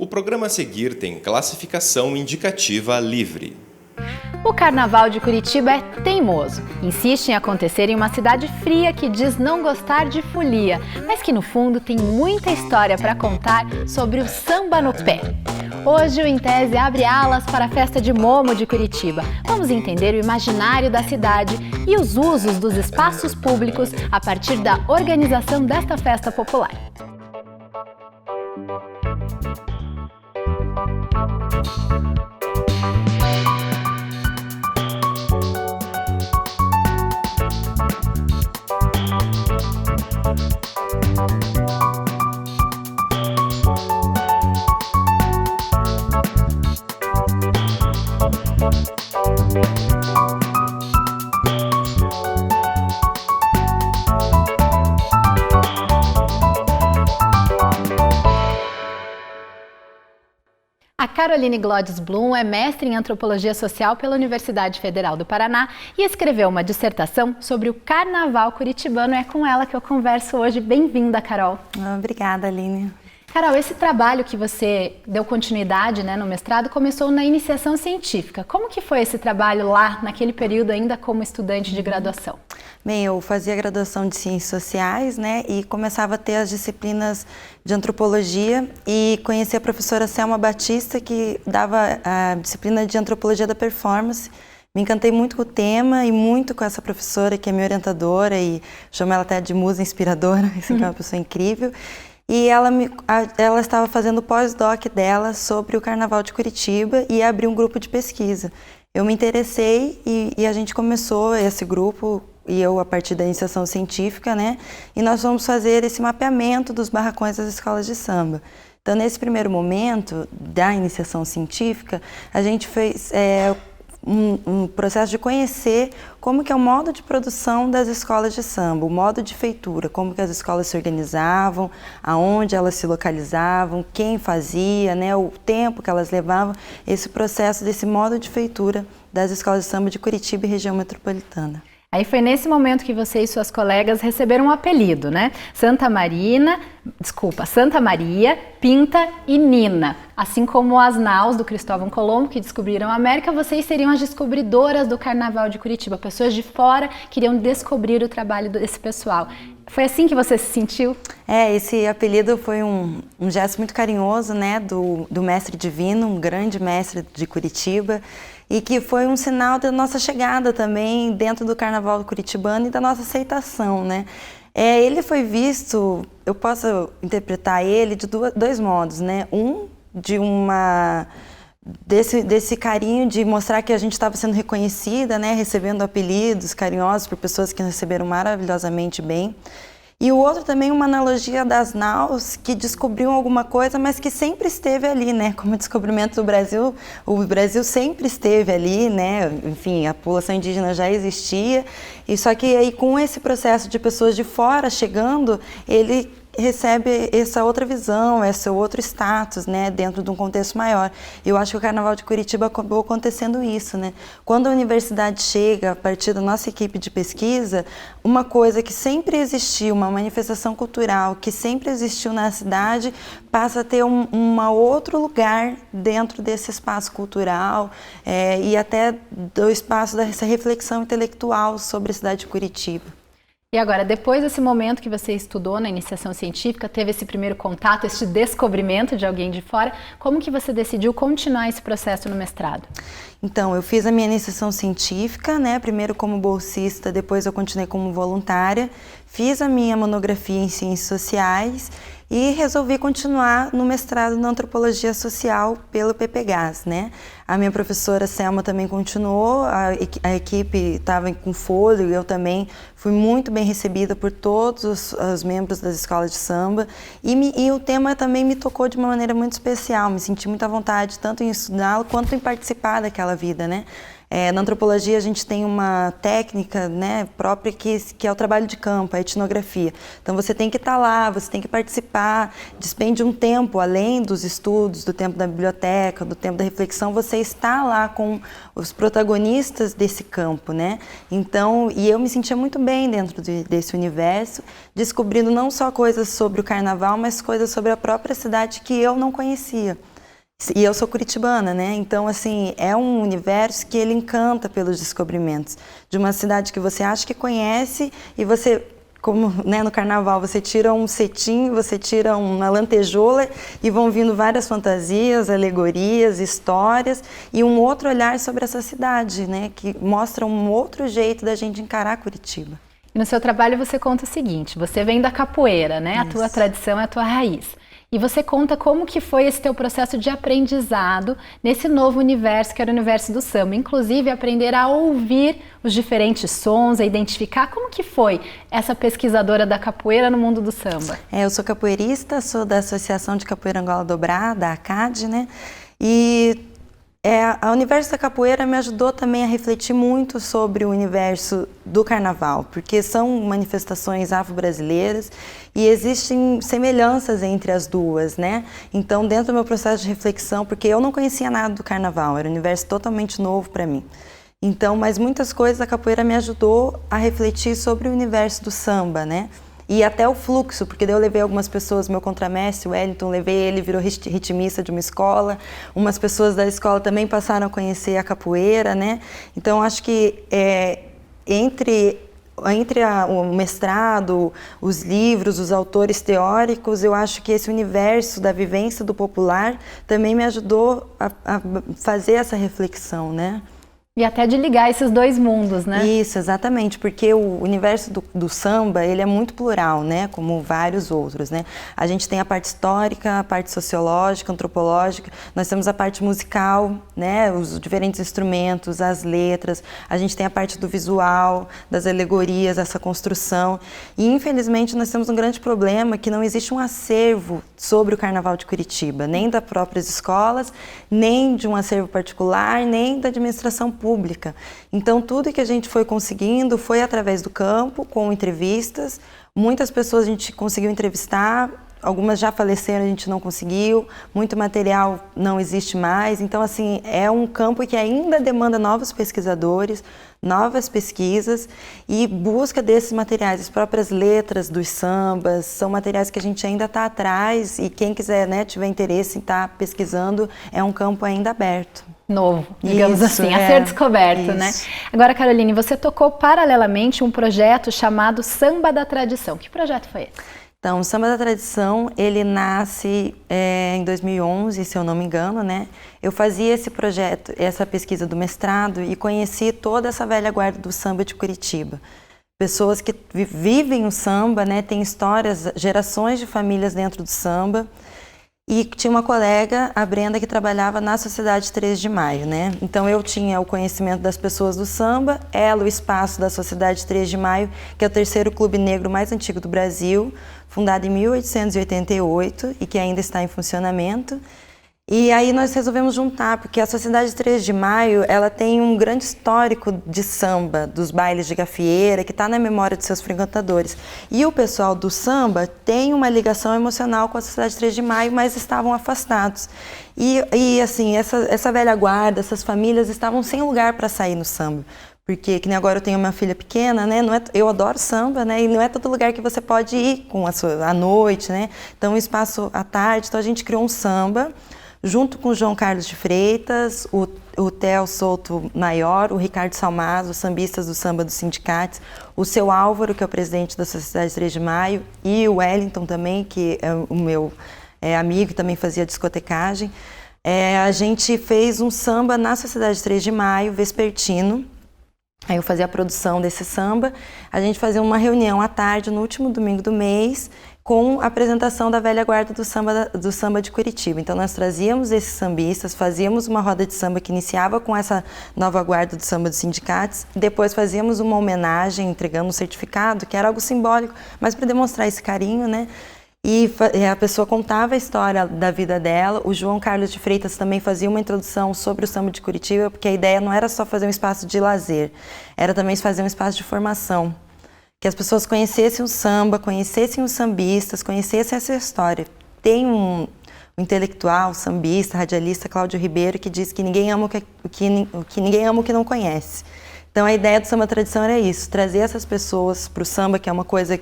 O programa a seguir tem classificação indicativa livre. O Carnaval de Curitiba é teimoso. Insiste em acontecer em uma cidade fria que diz não gostar de folia, mas que no fundo tem muita história para contar sobre o samba no pé. Hoje o Intese abre alas para a festa de Momo de Curitiba. Vamos entender o imaginário da cidade e os usos dos espaços públicos a partir da organização desta festa popular. A Caroline Glodis Blum é mestre em Antropologia Social pela Universidade Federal do Paraná e escreveu uma dissertação sobre o Carnaval curitibano. É com ela que eu converso hoje. Bem-vinda, Carol. Obrigada, Aline. Carol, esse trabalho que você deu continuidade, no mestrado começou na iniciação científica. Como que foi esse trabalho lá, naquele período ainda como estudante de graduação? Bem, eu fazia graduação de Ciências Sociais, e começava a ter as disciplinas de Antropologia e conheci a professora Selma Batista, que dava a disciplina de Antropologia da Performance. Me encantei muito com o tema e muito com essa professora, que é minha orientadora, e chamo ela até de musa inspiradora, que é uma pessoa incrível. E ela estava fazendo o pós-doc dela sobre o Carnaval de Curitiba e abriu um grupo de pesquisa. Eu me interessei e a gente começou esse grupo, e eu a partir da iniciação científica, e nós vamos fazer esse mapeamento dos barracões das escolas de samba. Então, nesse primeiro momento da iniciação científica, a gente fez um processo de conhecer como que é o modo de produção das escolas de samba, o modo de feitura, como que as escolas se organizavam, aonde elas se localizavam, quem fazia, o tempo que elas levavam, esse processo desse modo de feitura das escolas de samba de Curitiba e região metropolitana. Aí foi nesse momento que você e suas colegas receberam um apelido, Santa Maria, Pinta e Nina. Assim como as naus do Cristóvão Colombo, que descobriram a América, vocês seriam as descobridoras do Carnaval de Curitiba. Pessoas de fora queriam descobrir o trabalho desse pessoal. Foi assim que você se sentiu? Esse apelido foi um gesto muito carinhoso, do mestre divino, um grande mestre de Curitiba, e que foi um sinal da nossa chegada também dentro do Carnaval curitibano e da nossa aceitação, Ele foi visto, eu posso interpretar ele de dois modos, desse carinho de mostrar que a gente estava sendo reconhecida, recebendo apelidos carinhosos por pessoas que receberam maravilhosamente bem. E o outro também uma analogia das naus que descobriam alguma coisa, mas que sempre esteve ali, Como o descobrimento do Brasil, o Brasil sempre esteve ali, Enfim, a população indígena já existia, e só que aí com esse processo de pessoas de fora chegando, ele recebe essa outra visão, esse outro status, dentro de um contexto maior. Eu acho que o Carnaval de Curitiba acabou acontecendo isso, Quando a universidade chega, a partir da nossa equipe de pesquisa, uma coisa que sempre existiu, uma manifestação cultural que sempre existiu na cidade, passa a ter um outro lugar dentro desse espaço cultural e até do espaço dessa reflexão intelectual sobre a cidade de Curitiba. E agora, depois desse momento que você estudou na iniciação científica, teve esse primeiro contato, esse descobrimento de alguém de fora, como que você decidiu continuar esse processo no mestrado? Então, eu fiz a minha iniciação científica, primeiro como bolsista, depois eu continuei como voluntária, fiz a minha monografia em Ciências Sociais e resolvi continuar no mestrado na Antropologia Social pelo PPGás, A minha professora Selma também continuou, a equipe estava com fôlego, eu também fui muito bem recebida por todos os membros das escolas de samba e o tema também me tocou de uma maneira muito especial, me senti muito à vontade tanto em estudá-lo quanto em participar daquela vida, Na antropologia a gente tem uma técnica própria que é o trabalho de campo, a etnografia. Então você tem que estar lá, você tem que participar, despende um tempo, além dos estudos, do tempo da biblioteca, do tempo da reflexão, você está lá com os protagonistas desse campo, Então, e eu me sentia muito bem dentro desse universo, descobrindo não só coisas sobre o carnaval, mas coisas sobre a própria cidade que eu não conhecia. E eu sou curitibana, né? Então, assim, é um universo que ele encanta pelos descobrimentos. De uma cidade que você acha que conhece e você, como né, no carnaval, você tira um cetim, você tira uma lantejoula e vão vindo várias fantasias, alegorias, histórias e um outro olhar sobre essa cidade, né? Que mostra um outro jeito da gente encarar Curitiba. E no seu trabalho você conta o seguinte, você vem da capoeira, né? A tua tradição é a tua raiz. E você conta como que foi esse teu processo de aprendizado nesse novo universo, que era o universo do samba. Inclusive, aprender a ouvir os diferentes sons, a identificar. Como que foi essa pesquisadora da capoeira no mundo do samba? Eu sou capoeirista, sou da Associação de Capoeira Angola Dobrada, a ACAD, né? E a Universo da Capoeira me ajudou também a refletir muito sobre o universo do carnaval, porque são manifestações afro-brasileiras e existem semelhanças entre as duas, né? Então, dentro do meu processo de reflexão, porque eu não conhecia nada do carnaval, era um universo totalmente novo para mim. Então, mas muitas coisas a capoeira me ajudou a refletir sobre o universo do samba, né? E até o fluxo, porque daí eu levei algumas pessoas, meu contramestre, o Wellington, levei ele, virou ritmista de uma escola. Umas pessoas da escola também passaram a conhecer a capoeira, né? Então, acho que entre o mestrado, os livros, os autores teóricos, eu acho que esse universo da vivência do popular também me ajudou a fazer essa reflexão, né? E até de ligar esses dois mundos, né? Isso, exatamente, porque o universo do samba, ele é muito plural, né, como vários outros, né? A gente tem a parte histórica, a parte sociológica, antropológica, nós temos a parte musical, né, os diferentes instrumentos, as letras, a gente tem a parte do visual, das alegorias, essa construção, e infelizmente nós temos um grande problema que não existe um acervo sobre o Carnaval de Curitiba, nem das próprias escolas, nem de um acervo particular, nem da administração pública. Então, tudo que a gente foi conseguindo foi através do campo, com entrevistas. Muitas pessoas a gente conseguiu entrevistar, algumas já faleceram, a gente não conseguiu, muito material não existe mais. Então, assim, é um campo que ainda demanda novos pesquisadores, novas pesquisas e busca desses materiais. As próprias letras dos sambas são materiais que a gente ainda está atrás e quem quiser, né, tiver interesse em estar pesquisando, é um campo ainda aberto. Novo, digamos assim, a ser descoberto, né? Agora, Caroline, você tocou paralelamente um projeto chamado Samba da Tradição. Que projeto foi esse? Então, o Samba da Tradição, ele nasce em 2011, se eu não me engano, né? Eu fazia esse projeto, essa pesquisa do mestrado e conheci toda essa velha guarda do samba de Curitiba. Pessoas que vivem o samba, né? Tem histórias, gerações de famílias dentro do samba. E tinha uma colega, a Brenda, que trabalhava na Sociedade 3 de Maio, né? Então eu tinha o conhecimento das pessoas do samba, ela o espaço da Sociedade 3 de Maio, que é o terceiro clube negro mais antigo do Brasil, fundado em 1888 e que ainda está em funcionamento. E aí nós resolvemos juntar, porque a Sociedade 3 de Maio, ela tem um grande histórico de samba, dos bailes de gafieira, que está na memória de seus frequentadores. E o pessoal do samba tem uma ligação emocional com a Sociedade 3 de Maio, mas estavam afastados. E assim, essa velha guarda, essas famílias estavam sem lugar para sair no samba. Porque, que nem agora eu tenho uma filha pequena, né? Eu adoro samba, né? E não é todo lugar que você pode ir à noite, né? Então, um espaço à tarde. Então, a gente criou um samba, junto com o João Carlos de Freitas, o Theo Souto Maior, o Ricardo Salmazo, os sambistas do samba dos sindicatos, o seu Álvaro, que é o presidente da Sociedade 3 de Maio, e o Wellington também, que é o meu amigo, que também fazia discotecagem. A gente fez um samba na Sociedade 3 de Maio, vespertino. Aí eu fazia a produção desse samba, a gente fazia uma reunião à tarde, no último domingo do mês, com a apresentação da velha guarda do samba de Curitiba. Então nós trazíamos esses sambistas, fazíamos uma roda de samba que iniciava com essa nova guarda do samba dos sindicatos, depois fazíamos uma homenagem, entregando um certificado, que era algo simbólico, mas para demonstrar esse carinho, né? E a pessoa contava a história da vida dela. O João Carlos de Freitas também fazia uma introdução sobre o samba de Curitiba, porque a ideia não era só fazer um espaço de lazer, era também fazer um espaço de formação. Que as pessoas conhecessem o samba, conhecessem os sambistas, conhecessem essa história. Tem um intelectual, sambista, radialista, Cláudio Ribeiro, que diz que ninguém ama ninguém ama o que não conhece. Então a ideia do Samba Tradição era isso, trazer essas pessoas para o samba, que é uma coisa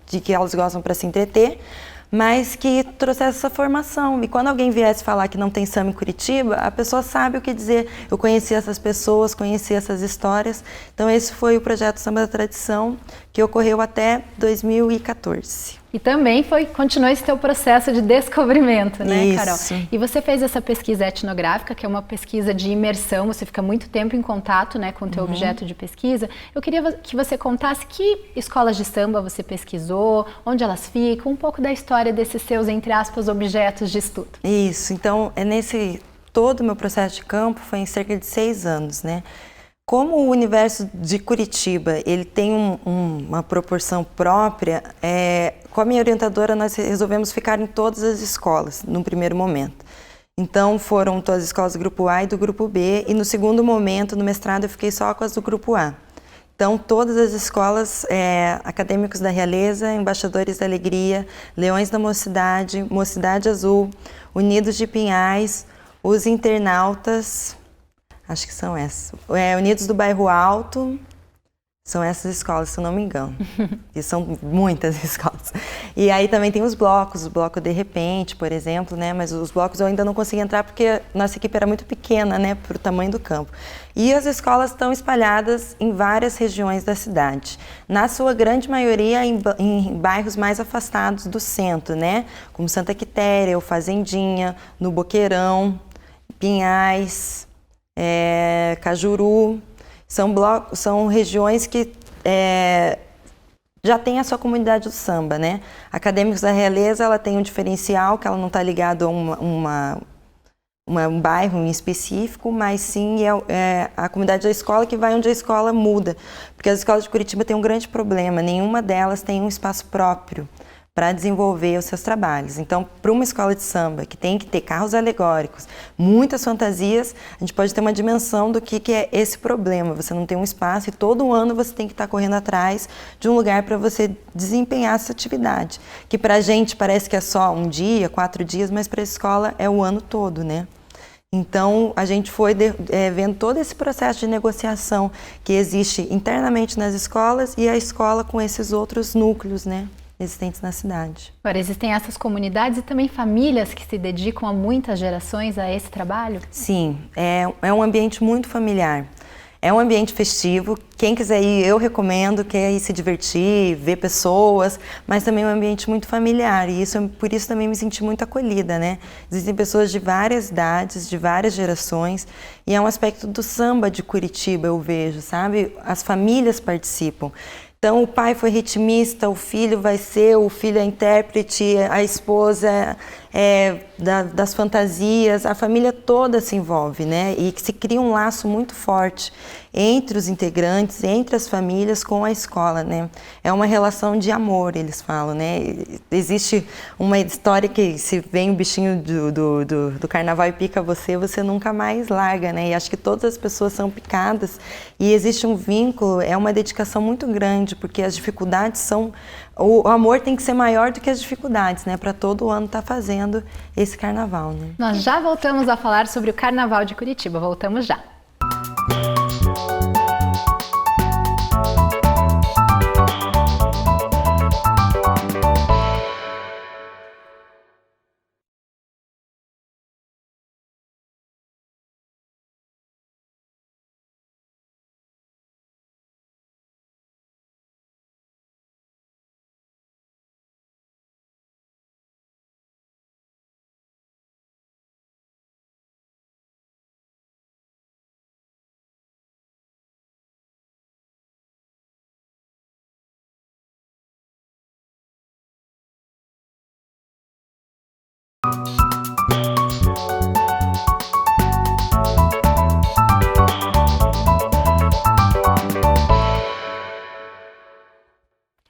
de que elas gostam para se entreter, mas que trouxesse essa formação. E quando alguém viesse falar que não tem samba em Curitiba, a pessoa sabe o que dizer. Eu conheci essas pessoas, conheci essas histórias. Então esse foi o projeto Samba da Tradição, que ocorreu até 2014. E também continuou esse teu processo de descobrimento, né, Isso. Carol? E você fez essa pesquisa etnográfica, que é uma pesquisa de imersão, você fica muito tempo em contato, né, com o teu objeto de pesquisa. Eu queria que você contasse que escolas de samba você pesquisou, onde elas ficam, um pouco da história desses seus, entre aspas, objetos de estudo. Isso, então, todo o meu processo de campo foi em cerca de 6 anos, né? Como o universo de Curitiba, ele tem uma proporção própria, com a minha orientadora nós resolvemos ficar em todas as escolas, no primeiro momento. Então foram todas as escolas do grupo A e do grupo B, e no segundo momento, no mestrado, eu fiquei só com as do grupo A. Então todas as escolas, Acadêmicos da Realeza, Embaixadores da Alegria, Leões da Mocidade, Mocidade Azul, Unidos de Pinhais, os Internautas... Acho que são essas. Unidos do Bairro Alto, são essas escolas, se eu não me engano. E são muitas escolas. E aí também tem os blocos, o bloco De Repente, por exemplo, né? Mas os blocos eu ainda não consegui entrar porque nossa equipe era muito pequena, né? Para o tamanho do campo. E as escolas estão espalhadas em várias regiões da cidade. Na sua grande maioria em bairros mais afastados do centro, né? Como Santa Quitéria, ou Fazendinha, no Boqueirão, Pinhais... Cajuru, são regiões que já tem a sua comunidade do samba, né? Acadêmicos da Realeza, ela tem um diferencial, que ela não está ligada a um bairro em específico, mas sim a comunidade da escola que vai onde a escola muda. Porque as escolas de Curitiba têm um grande problema, nenhuma delas tem um espaço próprio para desenvolver os seus trabalhos. Então, para uma escola de samba que tem que ter carros alegóricos, muitas fantasias, a gente pode ter uma dimensão do que é esse problema. Você não tem um espaço e todo ano você tem que estar correndo atrás de um lugar para você desempenhar essa atividade. Que para a gente parece que é só um dia, 4 dias, mas para a escola é o ano todo, né? Então, a gente foi vendo todo esse processo de negociação que existe internamente nas escolas e a escola com esses outros núcleos, né, existentes na cidade. Agora, existem essas comunidades e também famílias que se dedicam há muitas gerações a esse trabalho? Sim, é um ambiente muito familiar. É um ambiente festivo, quem quiser ir, eu recomendo, quer ir se divertir, ver pessoas, mas também é um ambiente muito familiar, e por isso também me senti muito acolhida, né? Existem pessoas de várias idades, de várias gerações, e é um aspecto do samba de Curitiba, eu vejo, sabe? As famílias participam. Então, o pai foi ritmista, o filho é intérprete, a esposa das fantasias, a família toda se envolve, né? E que se cria um laço muito forte entre os integrantes, entre as famílias com a escola, né? É uma relação de amor, eles falam, né? Existe uma história que se vem o bichinho do carnaval e pica você nunca mais larga, né? E acho que todas as pessoas são picadas e existe um vínculo, é uma dedicação muito grande, porque as dificuldades o amor tem que ser maior do que as dificuldades, né? Para todo ano estar fazendo esse carnaval, né? Nós já voltamos a falar sobre o Carnaval de Curitiba. Voltamos já.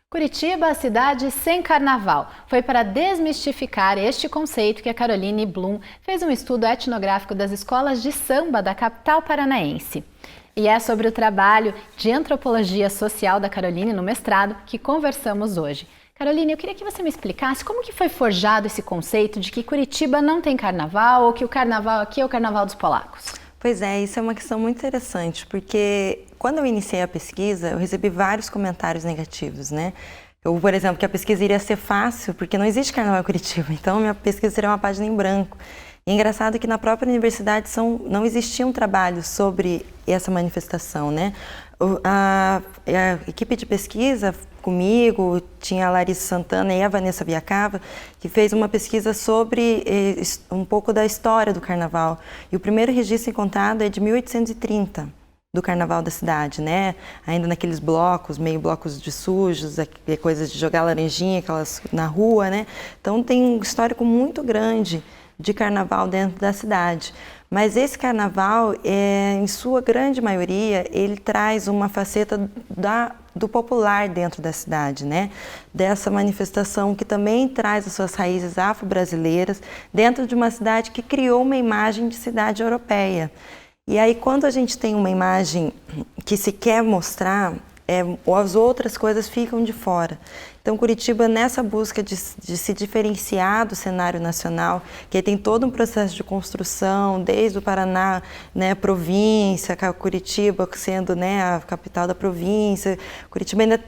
Curitiba, a cidade sem carnaval. Foi para desmistificar este conceito que a Caroline Blum fez um estudo etnográfico das escolas de samba da capital paranaense. E é sobre o trabalho de antropologia social da Caroline no mestrado que conversamos hoje. Caroline, eu queria que você me explicasse como que foi forjado esse conceito de que Curitiba não tem carnaval ou que o carnaval aqui é o carnaval dos polacos. Pois é, isso é uma questão muito interessante, porque quando eu iniciei a pesquisa, eu recebi vários comentários negativos, né? Eu, por exemplo, que a pesquisa iria ser fácil, porque não existe carnaval em Curitiba, então minha pesquisa seria uma página em branco. E é engraçado que na própria universidade não existia um trabalho sobre essa manifestação, né? A equipe de pesquisa comigo, tinha a Larissa Santana e a Vanessa Viacava, que fez uma pesquisa sobre um pouco da história do carnaval. E o primeiro registro encontrado é de 1830. Do carnaval da cidade, né? Ainda naqueles blocos, meio blocos de sujos, coisas de jogar laranjinha, aquelas na rua, né? Então tem um histórico muito grande de carnaval dentro da cidade. Mas esse carnaval, em sua grande maioria, ele traz uma faceta do popular dentro da cidade, né? Dessa manifestação que também traz as suas raízes afro-brasileiras dentro de uma cidade que criou uma imagem de cidade europeia. E aí, quando a gente tem uma imagem que se quer mostrar, as outras coisas ficam de fora. Então, Curitiba, nessa busca de se diferenciar do cenário nacional, que tem todo um processo de construção, desde o Paraná, né, província, Curitiba sendo, né, a capital da província, Curitiba ainda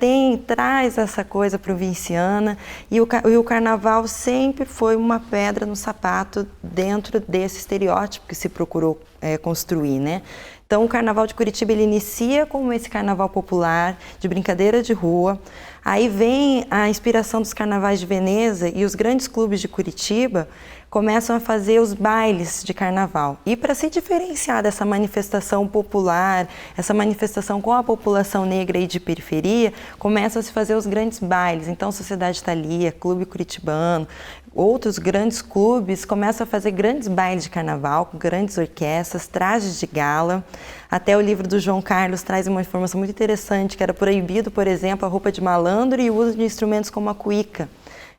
traz essa coisa provinciana, e o carnaval sempre foi uma pedra no sapato dentro desse estereótipo que se procurou construir, né? Então, o Carnaval de Curitiba, ele inicia como esse carnaval popular, de brincadeira de rua. Aí vem a inspiração dos carnavais de Veneza e os grandes clubes de Curitiba começam a fazer os bailes de carnaval. E para se diferenciar dessa manifestação popular, essa manifestação com a população negra e de periferia, começam a se fazer os grandes bailes. Então, Sociedade Thalia, Clube Curitibano, outros grandes clubes começam a fazer grandes bailes de carnaval, com grandes orquestras, trajes de gala. Até o livro do João Carlos traz uma informação muito interessante, que era proibido, por exemplo, a roupa de malandro e o uso de instrumentos como a cuíca.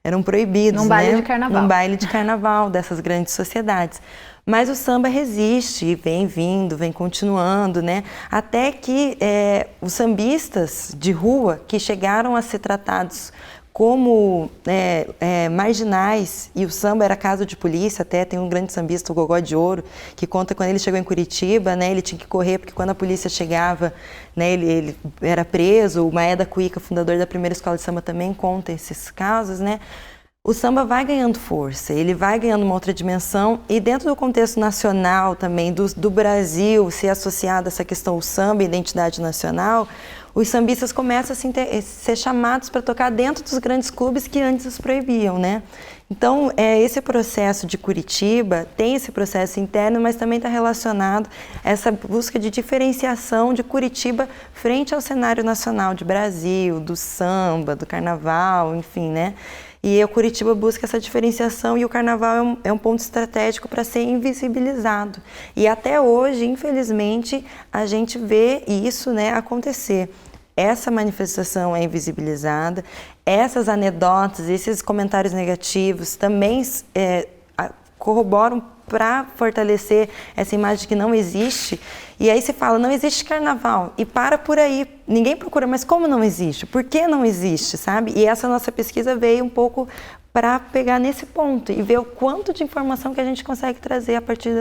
Eram proibidos, num baile de carnaval. Num baile de carnaval dessas grandes sociedades. Mas o samba resiste e vem continuando, né? Até que os sambistas de rua, que chegaram a ser tratados como marginais, e o samba era caso de polícia, até tem um grande sambista, o Gogó de Ouro, que conta quando ele chegou em Curitiba, né, ele tinha que correr, porque quando a polícia chegava, né, ele era preso. O Maé da Cuíca, fundador da primeira escola de samba, também conta esses casos, né? O samba vai ganhando força, ele vai ganhando uma outra dimensão, e dentro do contexto nacional também, do Brasil ser associado a essa questão, o samba e identidade nacional, os sambistas começam a ser chamados para tocar dentro dos grandes clubes que antes os proibiam, né? Então, esse processo de Curitiba tem esse processo interno, mas também está relacionado a essa busca de diferenciação de Curitiba frente ao cenário nacional de Brasil, do samba, do carnaval, enfim, né? E o Curitiba busca essa diferenciação, e o carnaval é um ponto estratégico para ser invisibilizado. E até hoje, infelizmente, a gente vê isso, né, acontecer. Essa manifestação é invisibilizada, essas anedotas, esses comentários negativos também corroboram para fortalecer essa imagem de que não existe. E aí se fala, não existe carnaval, e para por aí. Ninguém procura, mas como não existe? Por que não existe, sabe? E essa nossa pesquisa veio um pouco para pegar nesse ponto e ver o quanto de informação que a gente consegue trazer a partir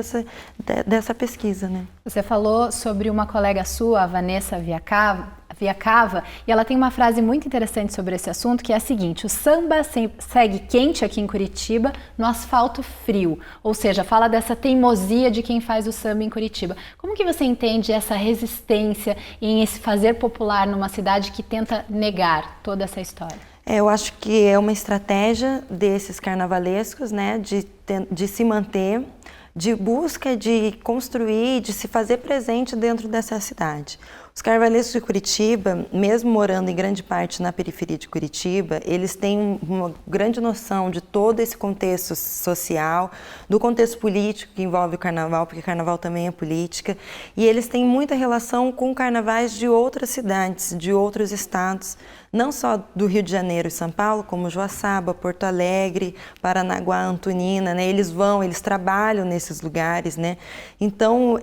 dessa pesquisa, né? Você falou sobre uma colega sua, a Vanessa Viacava, e ela tem uma frase muito interessante sobre esse assunto, que é a seguinte: o samba segue quente aqui em Curitiba no asfalto frio, ou seja, fala dessa teimosia de quem faz o samba em Curitiba. Como que você entende essa resistência em esse fazer popular numa cidade que tenta negar toda essa história? Eu acho que é uma estratégia desses carnavalescos, né, de se manter, de busca de construir, de se fazer presente dentro dessa cidade. Os carnavalescos de Curitiba, mesmo morando em grande parte na periferia de Curitiba, eles têm uma grande noção de todo esse contexto social, do contexto político que envolve o carnaval, porque carnaval também é política, e eles têm muita relação com carnavais de outras cidades, de outros estados, não só do Rio de Janeiro e São Paulo, como Joaçaba, Porto Alegre, Paranaguá, Antonina, né? Eles trabalham nesses lugares, né? Então,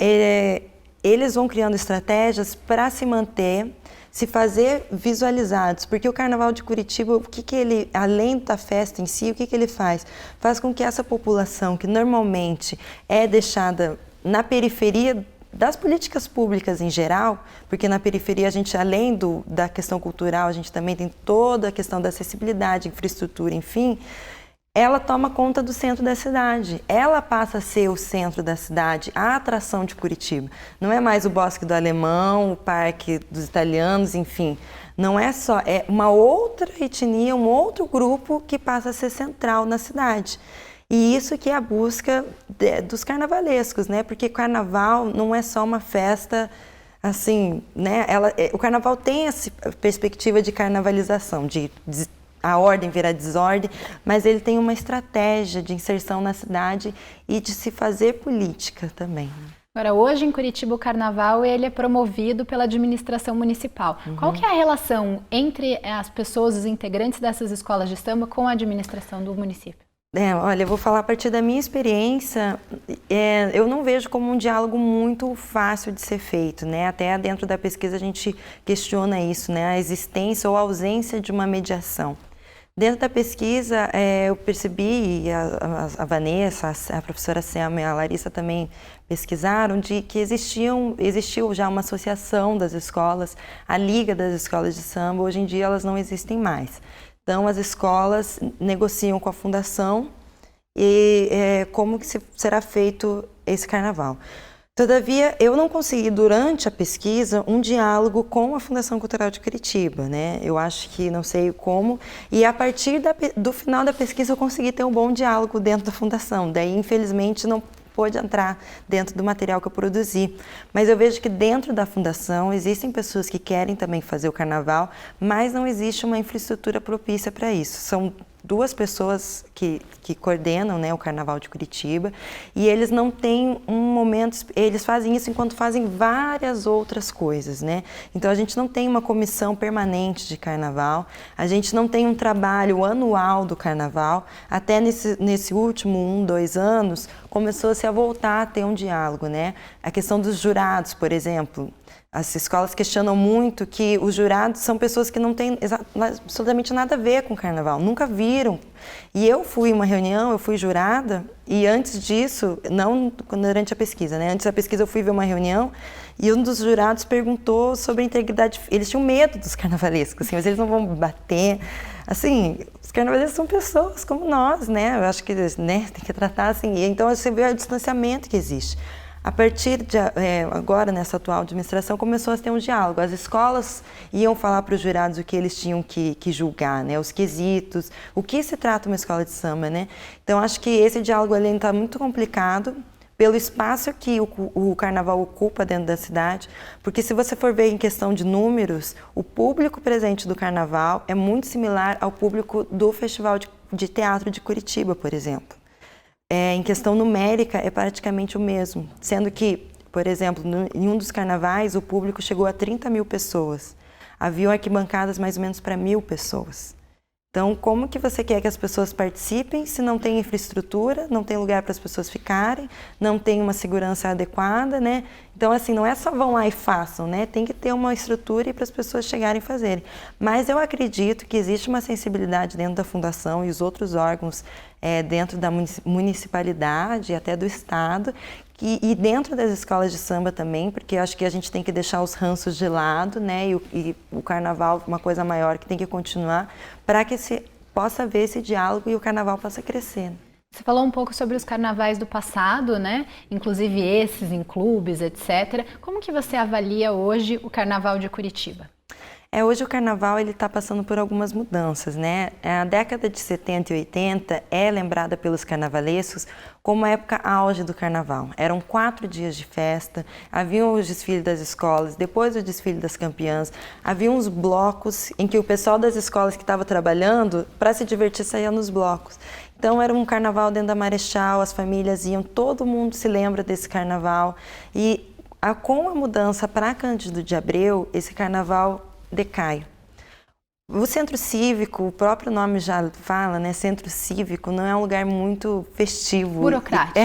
eles vão criando estratégias para se manter, se fazer visualizados, porque o Carnaval de Curitiba, o que ele, além da festa em si, o que ele faz? Faz com que essa população, que normalmente é deixada na periferia das políticas públicas em geral, porque na periferia a gente, além da questão cultural, a gente também tem toda a questão da acessibilidade, infraestrutura, enfim, ela toma conta do centro da cidade. Ela passa a ser o centro da cidade, a atração de Curitiba. Não é mais o Bosque do Alemão, o Parque dos Italianos, enfim. Não é só, é uma outra etnia, um outro grupo que passa a ser central na cidade. E isso que é a busca dos carnavalescos, né? Porque carnaval não é só uma festa, assim, né? O carnaval tem essa perspectiva de carnavalização, de a ordem virar desordem, mas ele tem uma estratégia de inserção na cidade e de se fazer política também. Agora, hoje em Curitiba o carnaval ele é promovido pela administração municipal. Qual que é a relação entre as pessoas, os integrantes dessas escolas de samba com a administração do município? Olha, eu vou falar a partir da minha experiência, eu não vejo como um diálogo muito fácil de ser feito, né? Até dentro da pesquisa a gente questiona isso, né? A existência ou a ausência de uma mediação. Dentro da pesquisa, eu percebi, e a Vanessa, a professora Selma e a Larissa também pesquisaram, de que existiu já uma associação das escolas, a Liga das Escolas de Samba, hoje em dia elas não existem mais. Então, as escolas negociam com a fundação e como que será feito esse carnaval. Todavia, eu não consegui, durante a pesquisa, um diálogo com a Fundação Cultural de Curitiba, né? Eu acho que não sei como, e a partir do final da pesquisa eu consegui ter um bom diálogo dentro da fundação. Daí, infelizmente, não pôde entrar dentro do material que eu produzi. Mas eu vejo que dentro da fundação existem pessoas que querem também fazer o carnaval, mas não existe uma infraestrutura propícia para isso. São duas pessoas que coordenam, né, o Carnaval de Curitiba, e eles não têm um momento, eles fazem isso enquanto fazem várias outras coisas, né? Então a gente não tem uma comissão permanente de carnaval, a gente não tem um trabalho anual do carnaval, até nesse último 2 anos, começou-se a voltar a ter um diálogo, né? A questão dos jurados, por exemplo. As escolas questionam muito que os jurados são pessoas que não têm absolutamente nada a ver com o carnaval, nunca viram. E eu fui uma reunião, eu fui jurada, e antes disso, não durante a pesquisa, né? Antes da pesquisa eu fui ver uma reunião e um dos jurados perguntou sobre a integridade. Eles tinham medo dos carnavalescos, assim, mas eles não vão bater. Assim, os carnavalescos são pessoas como nós, né? Eu acho que, né, tem que tratar assim. E então você vê o distanciamento que existe. A partir de agora, nessa atual administração, começou a ter um diálogo. As escolas iam falar para os jurados o que eles tinham que julgar, né? Os quesitos, o que se trata uma escola de samba, né? Então, acho que esse diálogo ali está muito complicado pelo espaço que o carnaval ocupa dentro da cidade, porque se você for ver em questão de números, o público presente do carnaval é muito similar ao público do Festival de Teatro de Curitiba, por exemplo. Em questão numérica, é praticamente o mesmo, sendo que, por exemplo, em um dos carnavais, o público chegou a 30 mil pessoas. Haviam arquibancadas mais ou menos para 1.000 pessoas. Então, como que você quer que as pessoas participem se não tem infraestrutura, não tem lugar para as pessoas ficarem, não tem uma segurança adequada, né? Então, assim, não é só vão lá e façam, né? Tem que ter uma estrutura para as pessoas chegarem e fazerem. Mas eu acredito que existe uma sensibilidade dentro da fundação e os outros órgãos dentro da municipalidade e até do estado, e dentro das escolas de samba também, porque eu acho que a gente tem que deixar os ranços de lado, né? E o carnaval, uma coisa maior que tem que continuar, para que se possa haver esse diálogo e o carnaval possa crescer. Você falou um pouco sobre os carnavais do passado, né? Inclusive esses em clubes, etc. Como que você avalia hoje o Carnaval de Curitiba? Hoje o carnaval está passando por algumas mudanças, né? A década de 70 e 80 é lembrada pelos carnavalescos como a época auge do carnaval. Eram 4 dias de festa, havia o desfile das escolas, depois o desfile das campeãs, havia uns blocos em que o pessoal das escolas que estava trabalhando, para se divertir, saía nos blocos. Então era um carnaval dentro da Marechal, as famílias iam, todo mundo se lembra desse carnaval. E com a mudança para Cândido de Abreu, esse carnaval decai. O centro cívico, o próprio nome já fala, né? Centro cívico não é um lugar muito festivo. Burocrático.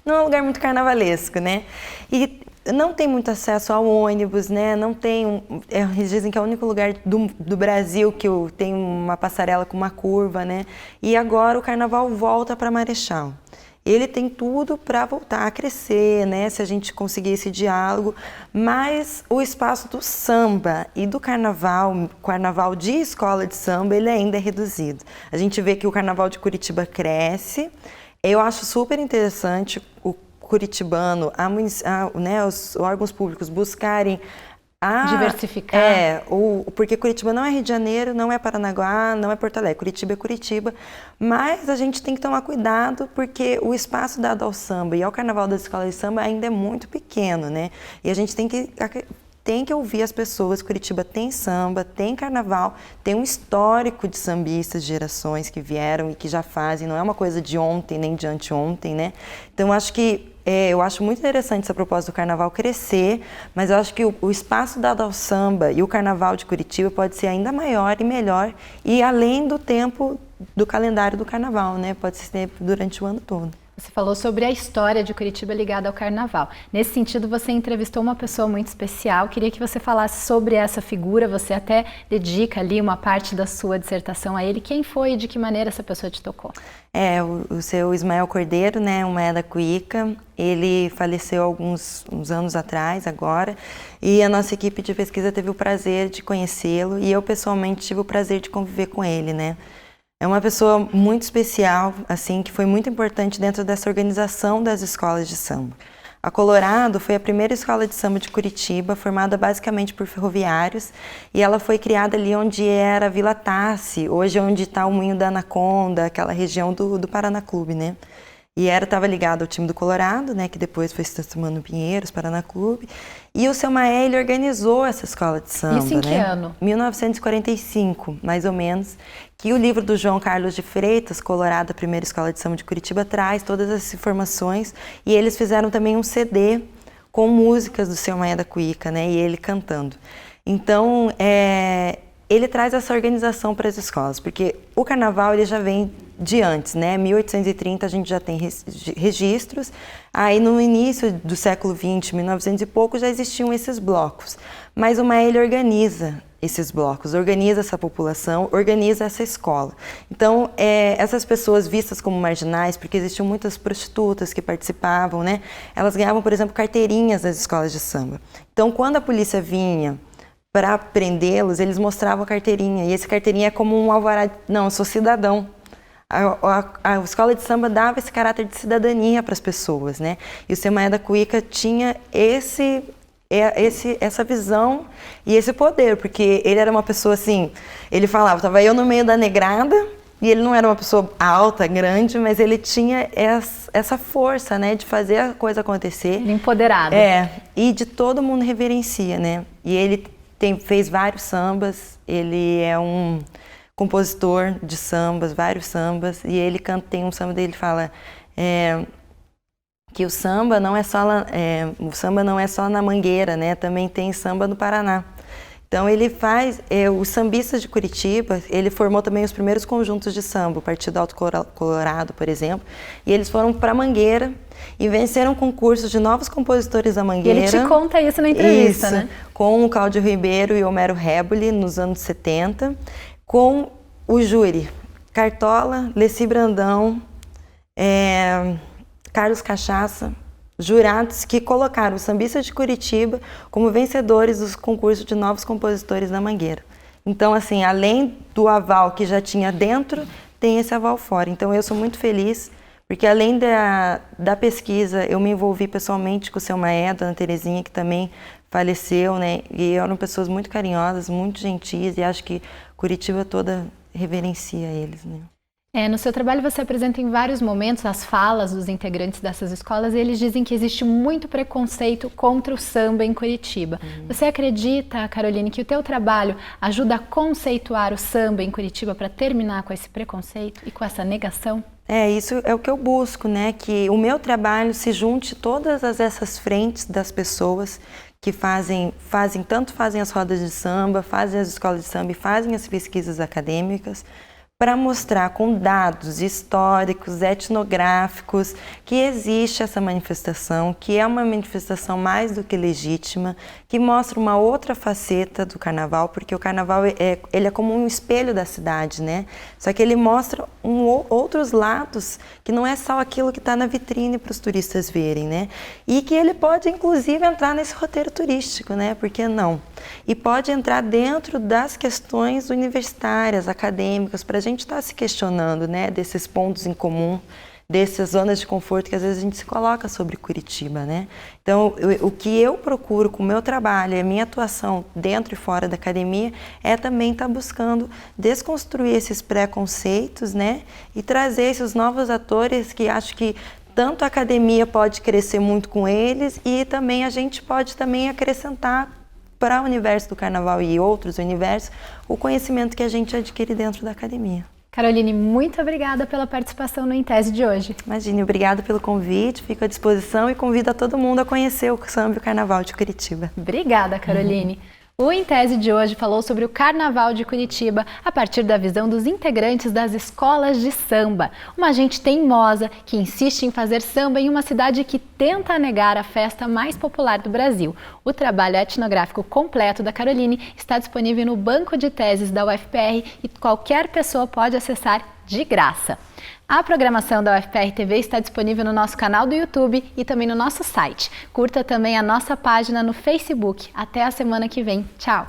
Não é um lugar muito carnavalesco, né? E não tem muito acesso ao ônibus, né? Não tem eles dizem que é o único lugar do Brasil que tem uma passarela com uma curva, né? E agora o carnaval volta para Marechal. ele tem tudo para voltar a crescer, né? Se a gente conseguir esse diálogo, mas o espaço do samba e do carnaval de escola de samba, ele ainda é reduzido. A gente vê que o carnaval de Curitiba cresce. Eu acho super interessante o curitibano, né, os órgãos públicos buscarem diversificar. Porque Curitiba não é Rio de Janeiro, não é Paranaguá, não é Porto Alegre. Curitiba é Curitiba, mas a gente tem que tomar cuidado porque o espaço dado ao samba e ao carnaval das escolas de samba ainda é muito pequeno, né? E a gente tem que ouvir as pessoas. Curitiba tem samba, tem carnaval, tem um histórico de sambistas de gerações que vieram e que já fazem, não é uma coisa de ontem nem de anteontem, né? Então eu acho muito interessante essa proposta do carnaval crescer, mas eu acho que o espaço dado ao samba e o carnaval de Curitiba pode ser ainda maior e melhor e além do tempo do calendário do carnaval, né? Pode ser durante o ano todo. Você falou sobre a história de Curitiba ligada ao carnaval. Nesse sentido, você entrevistou uma pessoa muito especial. Queria que você falasse sobre essa figura. Você até dedica ali uma parte da sua dissertação a ele. Quem foi e de que maneira essa pessoa te tocou? O seu Ismael Cordeiro, né, um Maé da Cuíca, ele faleceu uns anos atrás, agora, e a nossa equipe de pesquisa teve o prazer de conhecê-lo e eu pessoalmente tive o prazer de conviver com ele, né. É uma pessoa muito especial, assim, que foi muito importante dentro dessa organização das escolas de samba. A Colorado foi a primeira escola de samba de Curitiba, formada basicamente por ferroviários, e ela foi criada ali onde era a Vila Tassi, hoje é onde está o Moinho da Anaconda, aquela região do Paraná Clube, né? E estava ligado ao time do Colorado, né, que depois foi se transformando no Pinheiros, Paraná Clube. E o seu Maé, ele organizou essa escola de samba. Isso em que ano? 1945, mais ou menos, que o livro do João Carlos de Freitas, Colorado, a primeira escola de samba de Curitiba, traz todas essas informações. E eles fizeram também um CD com músicas do seu Maé da Cuíca, né, e ele cantando. Então, ele traz essa organização para as escolas, porque o carnaval ele já vem de antes, né? 1830 a gente já tem registros, aí no início do século XX, 1900 e pouco, já existiam esses blocos. Mas o Maé, ele organiza esses blocos, organiza essa população, organiza essa escola. Então, essas pessoas vistas como marginais, porque existiam muitas prostitutas que participavam, né? Elas ganhavam, por exemplo, carteirinhas das escolas de samba. Então, quando a polícia vinha para prendê-los, eles mostravam a carteirinha, e essa carteirinha é como um alvará, não, eu sou cidadão. A escola de samba dava esse caráter de cidadania para as pessoas, né? E o seu Maé da Cuíca tinha essa visão e esse poder, porque ele era uma pessoa assim, ele falava, estava eu no meio da negrada, e ele não era uma pessoa alta, grande, mas ele tinha essa força, né, de fazer a coisa acontecer. Ele empoderado. E de todo mundo reverencia, né? E ele fez vários sambas, ele é um compositor de sambas, vários sambas, e ele tem um samba dele que fala que o samba não é só na Mangueira, né? Também tem samba no Paraná. Então ele faz, os sambistas de Curitiba, ele formou também os primeiros conjuntos de samba, o Partido Alto Colorado, por exemplo, e eles foram para Mangueira e venceram concursos de novos compositores da Mangueira. E ele te conta isso na entrevista, né? Com o Cláudio Ribeiro e Homero Reboli, nos anos 70, com o júri Cartola, Leci Brandão, Carlos Cachaça, jurados que colocaram os sambistas de Curitiba como vencedores dos concursos de novos compositores da Mangueira. Então, assim, além do aval que já tinha dentro, tem esse aval fora. Então, eu sou muito feliz, porque além da pesquisa, eu me envolvi pessoalmente com o seu Maé, a dona Terezinha, que também faleceu, né? E eram pessoas muito carinhosas, muito gentis, e acho que Curitiba toda reverencia eles, né? No seu trabalho você apresenta em vários momentos as falas dos integrantes dessas escolas e eles dizem que existe muito preconceito contra o samba em Curitiba. Você acredita, Caroline, que o teu trabalho ajuda a conceituar o samba em Curitiba para terminar com esse preconceito e com essa negação? Isso é o que eu busco, né? Que o meu trabalho se junte todas essas frentes das pessoas que fazem as rodas de samba, fazem as escolas de samba e fazem as pesquisas acadêmicas, para mostrar com dados históricos, etnográficos, que existe essa manifestação, que é uma manifestação mais do que legítima, que mostra uma outra faceta do carnaval, porque o carnaval ele é como um espelho da cidade, né? Só que ele mostra outros lados, que não é só aquilo que está na vitrine para os turistas verem, né? E que ele pode, inclusive, entrar nesse roteiro turístico, né? Por que não? E pode entrar dentro das questões universitárias, acadêmicas, para a gente estar se questionando, né, desses pontos em comum, dessas zonas de conforto que às vezes a gente se coloca sobre Curitiba, né? Então, o que eu procuro com o meu trabalho, a minha atuação dentro e fora da academia, é também estar buscando desconstruir esses preconceitos, né, e trazer esses novos atores que acho que tanto a academia pode crescer muito com eles e também a gente pode também acrescentar para o universo do carnaval e outros universos, o conhecimento que a gente adquire dentro da academia. Caroline, muito obrigada pela participação no Em Tese de hoje. Imagine, obrigada pelo convite, fico à disposição e convido a todo mundo a conhecer o samba e o carnaval de Curitiba. Obrigada, Caroline. O Em Tese de hoje falou sobre o Carnaval de Curitiba a partir da visão dos integrantes das escolas de samba. Uma gente teimosa que insiste em fazer samba em uma cidade que tenta negar a festa mais popular do Brasil. O trabalho etnográfico completo da Caroline está disponível no banco de teses da UFPR e qualquer pessoa pode acessar de graça. A programação da UFPR TV está disponível no nosso canal do YouTube e também no nosso site. Curta também a nossa página no Facebook. Até a semana que vem. Tchau!